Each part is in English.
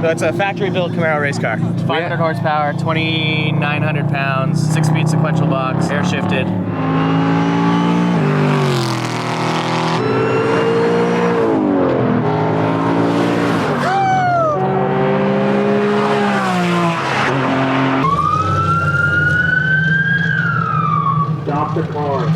So it's a factory-built Camaro race car. 500 horsepower, 2,900 pounds, 6-speed sequential box, air shifted. Stop the car.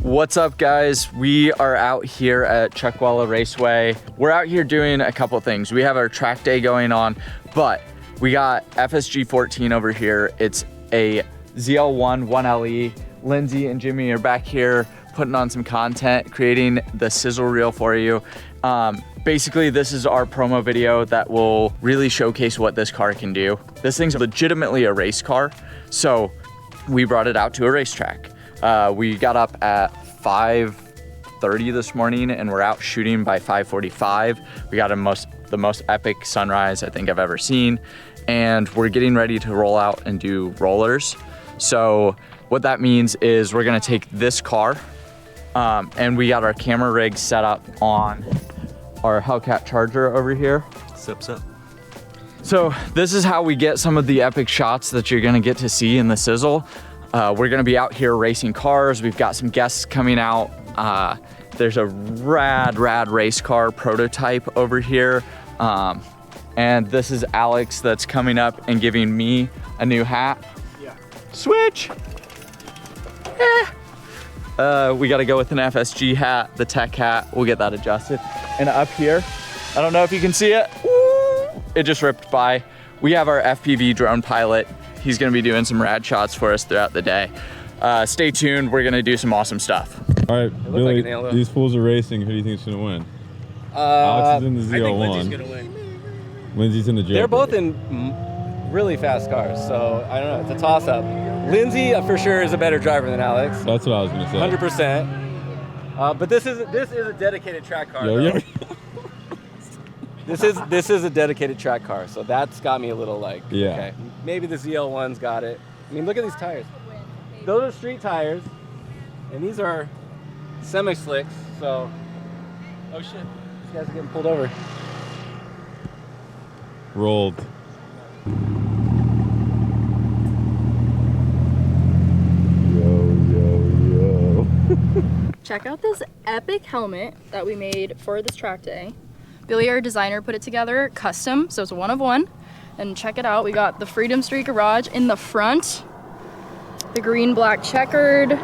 What's up, guys? We are out here at Chuckwalla Raceway. We're out here doing a couple things. We have our track day going on, but we got FSG 14 over here. It's a ZL1 1LE. Lindsay and Jimmy are back here putting on some content, creating the sizzle reel for you. Basically, this is our promo video that will really showcase what this car can do. This thing's legitimately a race car, so we brought it out to a racetrack. We got up at 5:30 this morning and we're out shooting by 5:45. We got the most epic sunrise I think I've ever seen, and we're getting ready to roll out and do rollers. So what that means is we're gonna take this car and we got our camera rig set up on our Hellcat Charger over here. Sup. So this is how we get some of the epic shots that you're gonna get to see in the sizzle. We're gonna be out here racing cars. We've got some guests coming out. There's a rad race car prototype over here. And this is Alex that's coming up and giving me a new hat. Yeah. Switch. We gotta go with an FSG hat, the tech hat. We'll get that adjusted. And up here, I don't know if you can see it. Woo! It just ripped by. We have our FPV drone pilot. He's gonna be doing some rad shots for us throughout the day. Stay tuned, we're gonna do some awesome stuff. All right, Billy, these fools are racing. Who do you think's gonna win? Alex is in the ZL1. I think Lindsay's gonna win. Lindsay's in the jail. They're both in really fast cars, so I don't know. It's a toss-up. Lindsay for sure is a better driver than Alex. That's what I was gonna say. 100%. But this is a dedicated track car. Yo. This is a dedicated track car, so that's got me a little like, yeah. Okay, maybe the ZL1's got it. I mean, look at these tires. Those are street tires, and these are semi-slicks, so, oh shit, these guys are getting pulled over. Rolled. Yo. Check out this epic helmet that we made for this track day. Billy, our designer, put it together custom, so it's a one of one. And check it out, we got the Freedom Street garage in the front, the green black checkered. We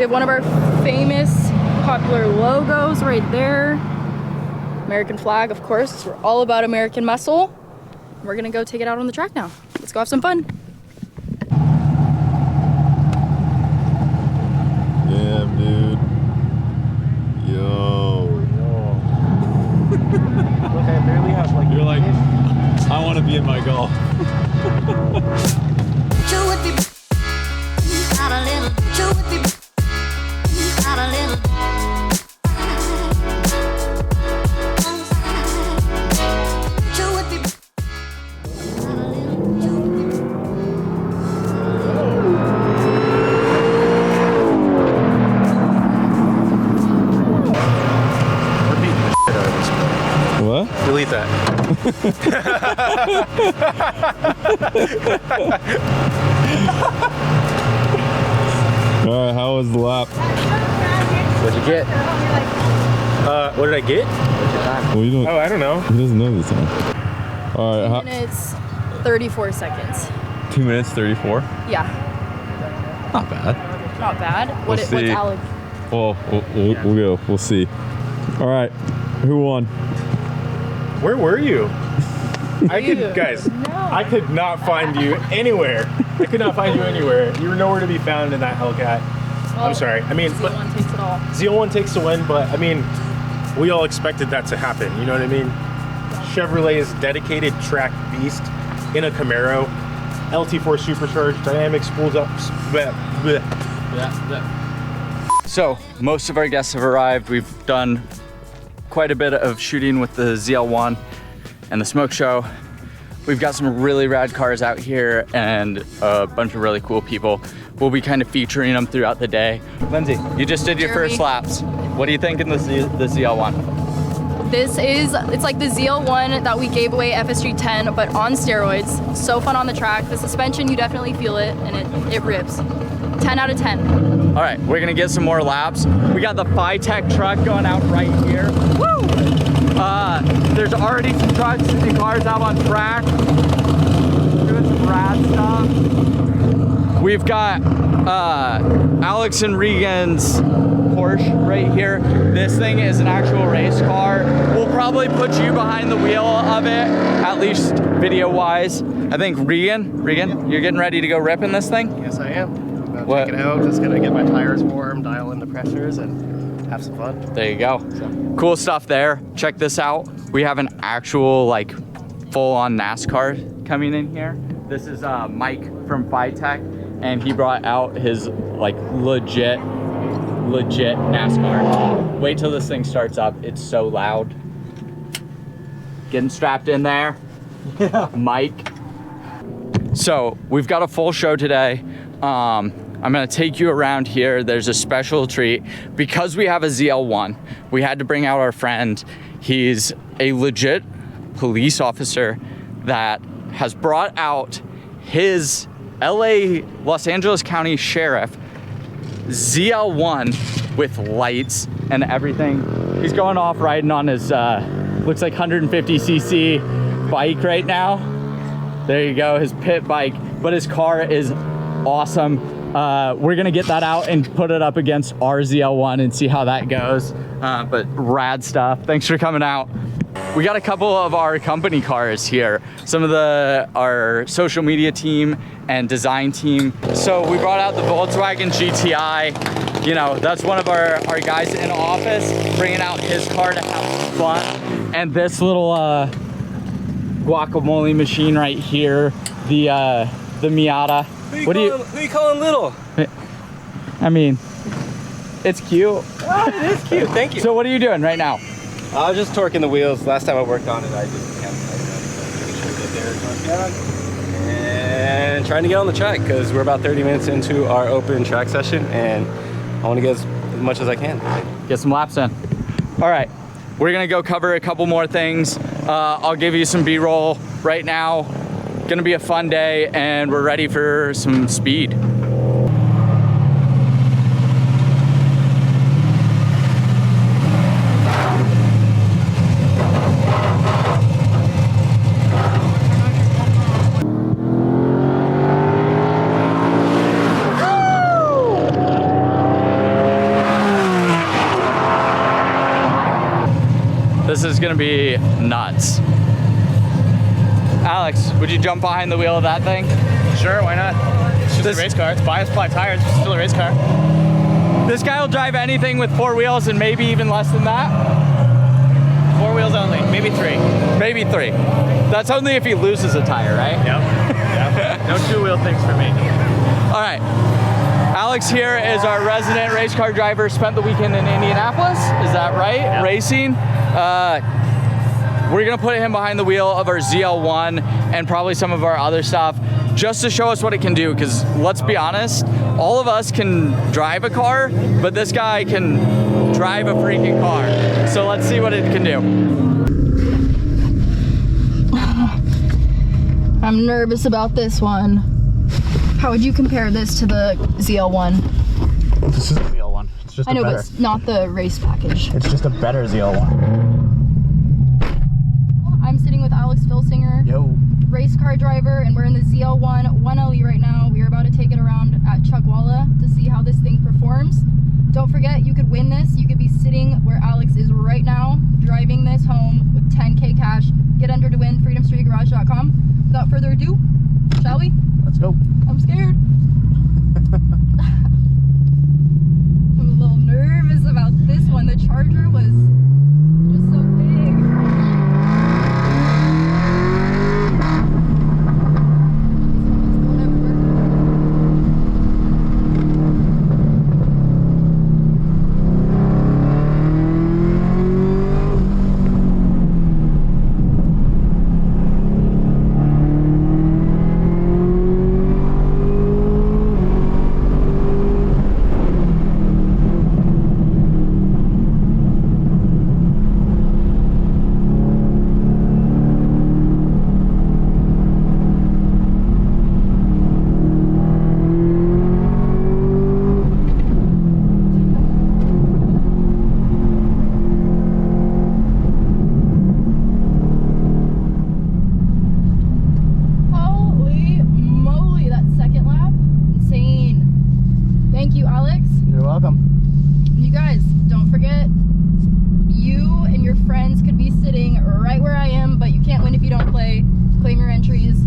have one of our famous popular logos right there. American flag, of course. We're all about American muscle. We're gonna go take it out on the track now. Let's go have some fun. Damn, dude. Yo. Look, I barely have like. You're like, I want to be in my golf. What? Delete that. All right, how was the lap? What'd you get? What did I get? Well, you don't. Oh, I don't know. He doesn't know this time. All right. 2 minutes, 34 seconds. 2 minutes 34. Yeah, Not bad. not bad. We'll What's see. Alex? Well, we'll go. We'll see. All right. Who won? Where were you? Guys, I could not find you anywhere. I could not find you anywhere. You were nowhere to be found in that Hellcat. Well, I'm sorry. I mean, ZL1 takes it all. ZL1 takes the win, but I mean, we all expected that to happen. You know what I mean? Chevrolet's dedicated track beast in a Camaro, LT4 supercharged, dynamic spools up. So most of our guests have arrived. We've done quite a bit of shooting with the ZL1 and the Smokeshow. We've got some really rad cars out here and a bunch of really cool people. We'll be kind of featuring them throughout the day. Lindsay, you just did your first laps. What do you think in the ZL1? It's like the ZL1 that we gave away FSG 10, but on steroids. So fun on the track. The suspension, you definitely feel it, and it rips. 10 out of 10. All right, we're gonna get some more laps. We got the FiTech truck going out right here. Woo! There's already some trucks and cars out on track, doing some rad stuff. We've got Alex and Regan's Porsche right here. This thing is an actual race car. We'll probably put you behind the wheel of it, at least video-wise. I think Regan, you're getting ready to go rip in this thing? Yes, I am. I'm about to check it out. Just gonna get my tires warm, dial in the pressures, and have some fun. There you go. Cool stuff there. Check this out. We have an actual like full-on NASCAR coming in here. This is Mike from FiTech, and he brought out his like legit NASCAR. Wait till this thing starts up. It's so loud. Getting strapped in there. Mike. So we've got a full show today. I'm gonna take you around here. There's a special treat. Because we have a ZL1, we had to bring out our friend. He's a legit police officer that has brought out his Los Angeles County Sheriff ZL1 with lights and everything. He's going off riding on his, looks like 150cc bike right now. There you go, his pit bike, but his car is awesome. We're gonna get that out and put it up against our ZL1 and see how that goes. But rad stuff. Thanks for coming out. We got a couple of our company cars here. Some of our social media team and design team. So we brought out the Volkswagen GTI. You know, that's one of our guys in office, bringing out his car to have fun. And this little guacamole machine right here, the Miata. Who you calling little? I mean, it's cute. Oh, it is cute, thank you. So what are you doing right now? I was just torquing the wheels. Last time I worked on it, I just making sure that they're torqued down. And trying to get on the track, because we're about 30 minutes into our open track session, and I want to get as much as I can. Get some laps in. All right, we're gonna go cover a couple more things. I'll give you some B-roll right now. Gonna be a fun day, and we're ready for some speed. This is gonna be nuts. Alex, would you jump behind the wheel of that thing? Sure, why not? It's just a race car. It's bias-ply tires. It's still a race car. This guy will drive anything with 4 wheels and maybe even less than that. 4 wheels only, maybe 3. Maybe 3. That's only if he loses a tire, right? Yep. No 2-wheel things for me. All right. Alex here is our resident race car driver. Spent the weekend in Indianapolis. Is that right? Yep. Racing. We're gonna put him behind the wheel of our ZL1 and probably some of our other stuff, just to show us what it can do, because let's be honest, all of us can drive a car, but this guy can drive a freaking car. So let's see what it can do. I'm nervous about this one. How would you compare this to the ZL1? This is a ZL1. It's just I know, but it's not the race package. It's just a better ZL1. I'm sitting with Alex Filsinger, Yo. race car driver, and we're in the ZL1 1LE right now. We are about to take it around at Chuckwalla to see how this thing performs. Don't forget, you could win this. You could be sitting where Alex is right now, driving this home with 10K cash. Get under to win, freedomstreetgarage.com. Without further ado, shall we? Let's go. I'm scared. I'm a little nervous about this one. The Charger was just so big. forget, you and your friends could be sitting right where I am, but you can't win if you don't play. Claim your entries.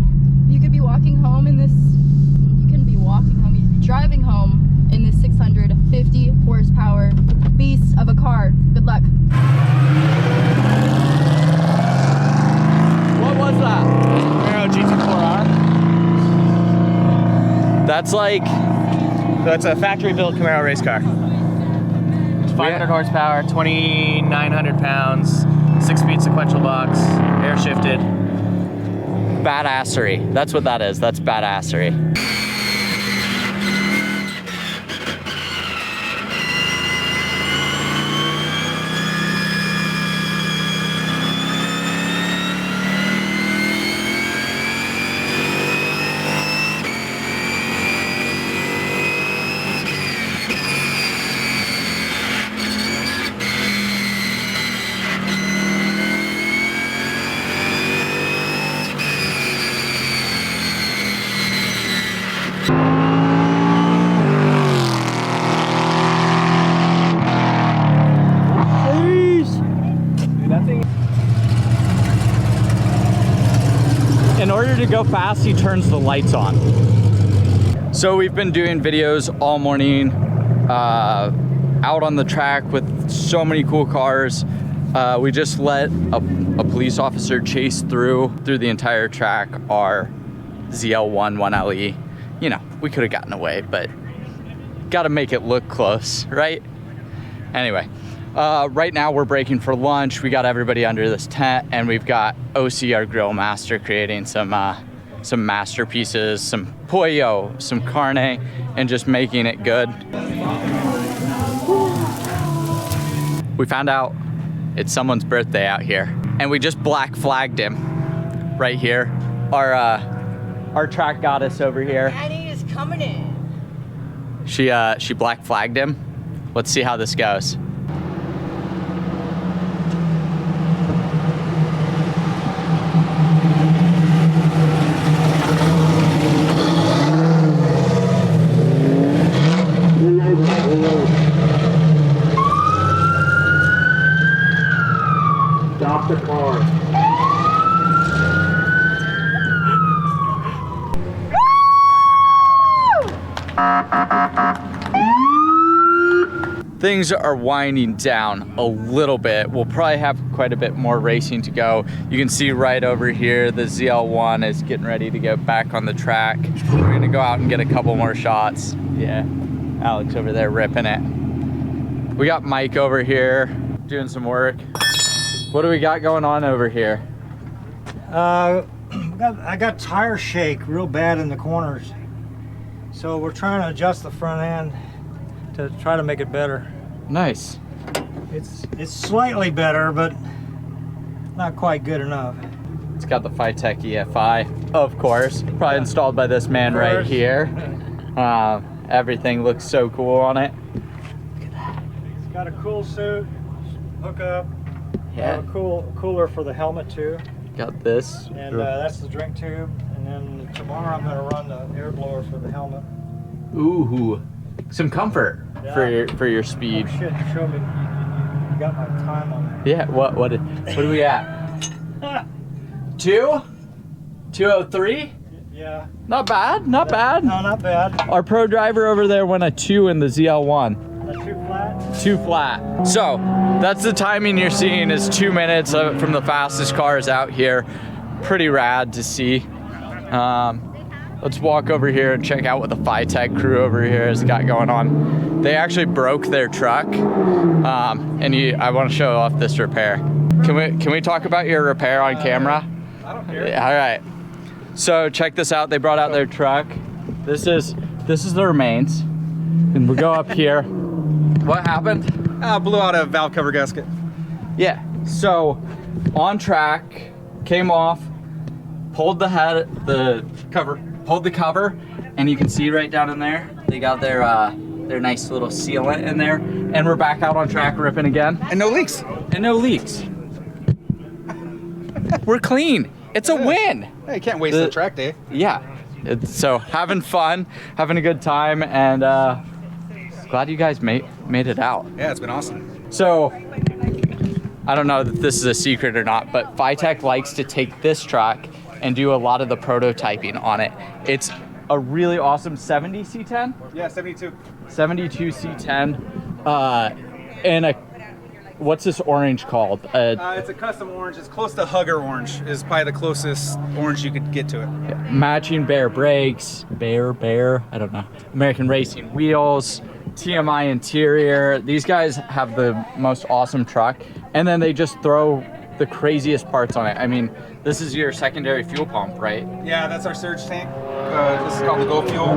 You could be walking home in this, you couldn't be walking home, you'd be driving home in this 650 horsepower beast of a car. Good luck. What was that? Camaro GT4R. That's like, So it's a factory-built Camaro race car. 500 horsepower, 2,900 pounds, 6-speed sequential box, air shifted. badassery. That's what that is. That's badassery. In order to go fast, he turns the lights on. So we've been doing videos all morning, out on the track with so many cool cars. We just let a police officer chase through the entire track our ZL1 1LE. You know, we could have gotten away, but gotta make it look close, right? Anyway, right now we're breaking for lunch. We got everybody under this tent, and we've got OC, our grill master, creating some masterpieces, some pollo, some carne, and just making it good. We found out it's someone's birthday out here, and we just black flagged him right here. Our track goddess over here. Annie is coming in. She black flagged him. Let's see how this goes. Stop the car. Things are winding down a little bit. We'll probably have quite a bit more racing to go. You can see right over here, the ZL1 is getting ready to go back on the track. We're gonna go out and get a couple more shots. Yeah, Alex over there ripping it. We got Mike over here doing some work. What do we got going on over here? I got tire shake real bad in the corners. So we're trying to adjust the front end to try to make it better. Nice. It's slightly better, but not quite good enough. It's got the FiTech EFI, of course. Probably installed by this man right here. Everything looks so cool on it. It's got a cool suit, hookup. Yeah. A cooler for the helmet too. Got this. And that's the drink tube. And then tomorrow I'm gonna run the air blower for the helmet. Ooh, some comfort for your speed. Oh shit, show me. You got my time on there. Yeah, what are we at? 2:03? Yeah. Not bad, not bad. No, not bad. Our pro driver over there went a 2 in the ZL1. Too flat? 2 flat. So that's the timing you're seeing is 2 minutes from the fastest cars out here. Pretty rad to see. Let's walk over here and check out what the FiTech crew over here has got going on. They actually broke their truck, and I want to show off this repair. Can we talk about your repair on camera? I don't care. Yeah, all right. So check this out. They brought out their truck. This is the remains, and we'll go up here. What happened? Blew out a valve cover gasket. Yeah. So on track, came off, pulled the cover, and you can see right down in there, they got their nice little sealant in there, and we're back out on track ripping again. And no leaks. And no leaks. We're clean. It's a win. Hey, you can't waste the track day. Yeah. So having fun, having a good time, and glad you guys made it out. Yeah, it's been awesome. So I don't know if this is a secret or not, but FiTech likes to take this truck and do a lot of the prototyping on it. It's a really awesome 70 C10? Yeah, 72. 72 C10. And what's this orange called? It's a custom orange. It's close to Hugger orange. Is probably the closest orange you could get to it. Matching Bear brakes, Bear, I don't know. American Racing wheels, TMI interior. These guys have the most awesome truck, and then they just throw the craziest parts on it. I mean, this is your secondary fuel pump, right? Yeah, that's our surge tank. This is called the Go Fuel.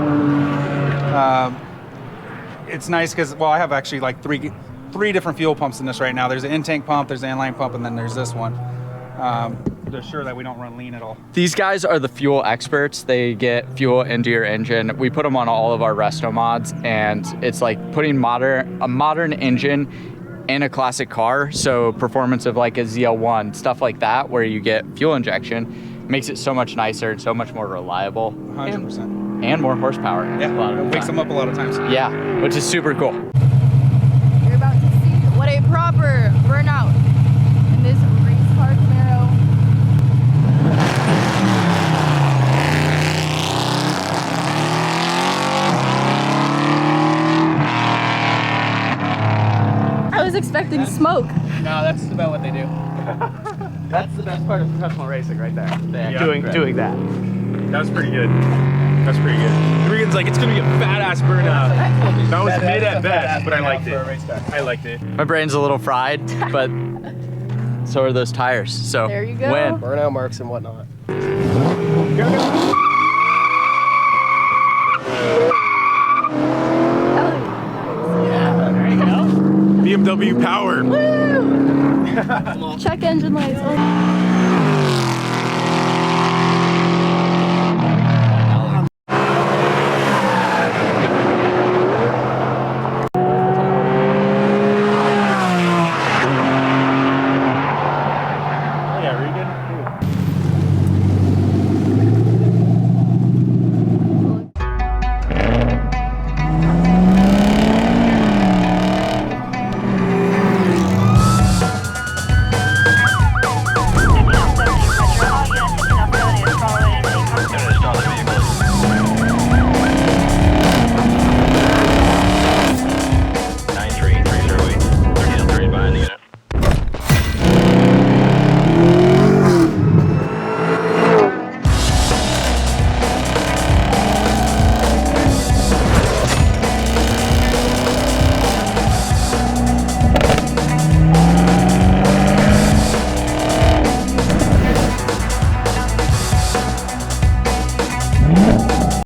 It's nice because, well, I have actually like three different fuel pumps in this right now. There's an in-tank pump, there's an inline pump, and then there's this one. To assure that we don't run lean at all. These guys are the fuel experts. They get fuel into your engine. We put them on all of our resto mods, and it's like putting a modern engine in a classic car. So performance of like a ZL1, stuff like that, where you get fuel injection, makes it so much nicer and so much more reliable. 100%. And more horsepower. Yeah, it wakes them up a lot of times. Yeah, which is super cool. You're about to see what a proper burnout in this race car Camaro. I was expecting smoke. No, that's about what they do. That's the best part of professional racing right there. Yeah, doing that. That was pretty good. That's pretty good. Regan's like, it's gonna be a badass burnout. That was mid at best, but I liked it. I liked it. My brain's a little fried, but so are those tires. So There you go. win. Burnout marks and whatnot. There you go. BMW power. Woo! Check engine lights. Oh.